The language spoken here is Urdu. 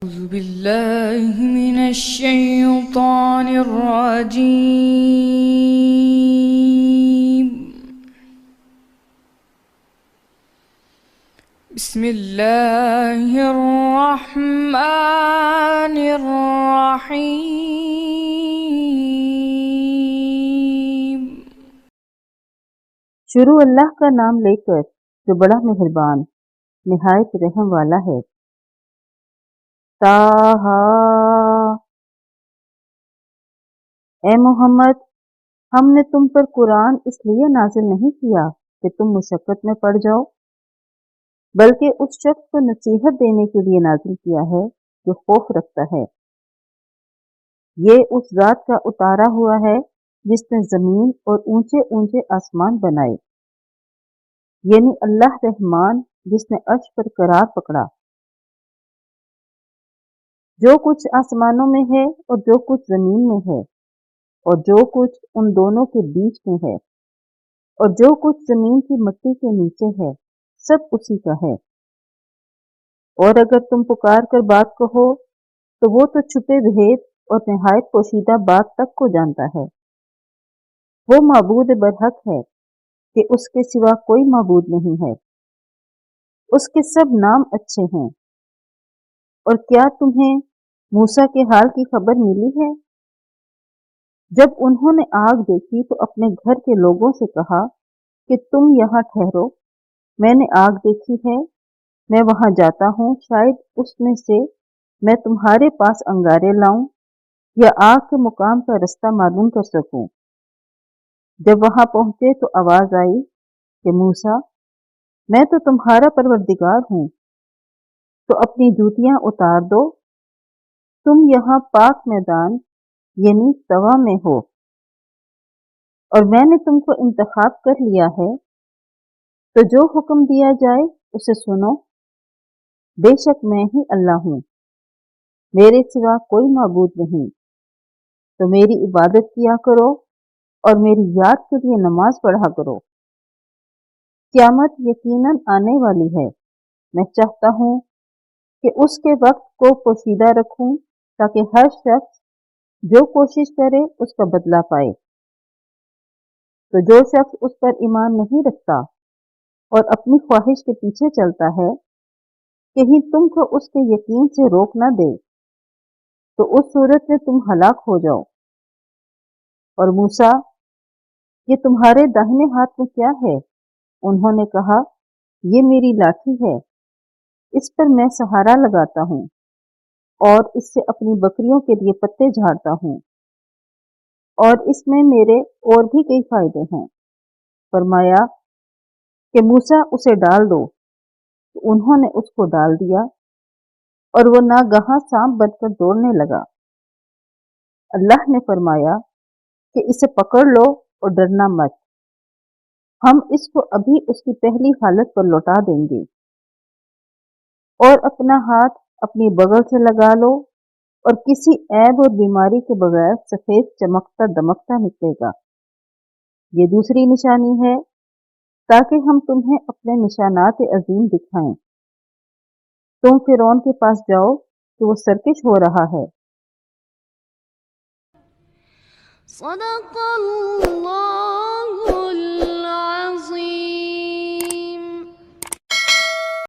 أعوذ بالله من الشيطان الرجيم. بسم الله الرحمن الرحيم. شروع اللہ کا نام لے کر جو بڑا مہربان نہایت رحم والا ہے۔ طٰہٰ، اے محمد، ہم نے تم پر قرآن اس لیے نازل نہیں کیا کہ تم مشقت میں پڑ جاؤ، بلکہ اس شخص کو نصیحت دینے کے لیے نازل کیا ہے جو خوف رکھتا ہے۔ یہ اس ذات کا اتارا ہوا ہے جس نے زمین اور اونچے اونچے آسمان بنائے، یعنی اللہ رحمان جس نے عرش پر قرار پکڑا۔ جو کچھ آسمانوں میں ہے اور جو کچھ زمین میں ہے اور جو کچھ ان دونوں کے بیچ میں ہے اور جو کچھ زمین کی مٹی کے نیچے ہے، سب اسی کا ہے۔ اور اگر تم پکار کر بات کہو تو وہ تو چھپے بھید اور نہایت پوشیدہ بات تک کو جانتا ہے۔ وہ معبود برحق ہے کہ اس کے سوا کوئی معبود نہیں ہے، اس کے سب نام اچھے ہیں۔ اور کیا تمہیں موسیٰ کے حال کی خبر ملی ہے؟ جب انہوں نے آگ دیکھی تو اپنے گھر کے لوگوں سے کہا کہ تم یہاں ٹھہرو، میں نے آگ دیکھی ہے، میں وہاں جاتا ہوں، شاید اس میں سے میں تمہارے پاس انگارے لاؤں یا آگ کے مقام کا رستہ معلوم کر سکوں۔ جب وہاں پہنچے تو آواز آئی کہ موسیٰ، میں تو تمہارا پروردگار ہوں، تو اپنی جوتیاں اتار دو، تم یہاں پاک میدان یعنی طوا میں ہو، اور میں نے تم کو انتخاب کر لیا ہے، تو جو حکم دیا جائے اسے سنو۔ بے شک میں ہی اللہ ہوں، میرے سوا کوئی معبود نہیں، تو میری عبادت کیا کرو اور میری یاد کے لیے نماز پڑھا کرو۔ قیامت یقیناً آنے والی ہے، میں چاہتا ہوں کہ اس کے وقت کو پوشیدہ رکھوں تاکہ ہر شخص جو کوشش کرے اس کا بدلہ پائے۔ تو جو شخص اس پر ایمان نہیں رکھتا اور اپنی خواہش کے پیچھے چلتا ہے، کہیں تم کو اس کے یقین سے روک نہ دے، تو اس صورت میں تم ہلاک ہو جاؤ۔ اور موسیٰ، یہ تمہارے داہنے ہاتھ میں کیا ہے؟ انہوں نے کہا، یہ میری لاٹھی ہے، اس پر میں سہارا لگاتا ہوں اور اس سے اپنی بکریوں کے لیے پتے جھاڑتا ہوں، اور اس میں میرے اور بھی کئی فائدے ہیں۔ فرمایا کہ موسیٰ اسے ڈال دو، تو انہوں نے اس کو ڈال دیا اور وہ ناگہاں سانپ بن کر دوڑنے لگا۔ اللہ نے فرمایا کہ اسے پکڑ لو اور ڈرنا مت، ہم اس کو ابھی اس کی پہلی حالت پر لوٹا دیں گے۔ اور اپنا ہاتھ اپنی بغل سے لگا لو اور کسی عیب اور بیماری کے بغیر سفید چمکتا دمکتا نکلے گا۔ یہ دوسری نشانی ہے تاکہ ہم تمہیں اپنے نشانات عظیم دکھائیں۔ تم فرعون کے پاس جاؤ کہ وہ سرکش ہو رہا ہے۔ صدق اللہ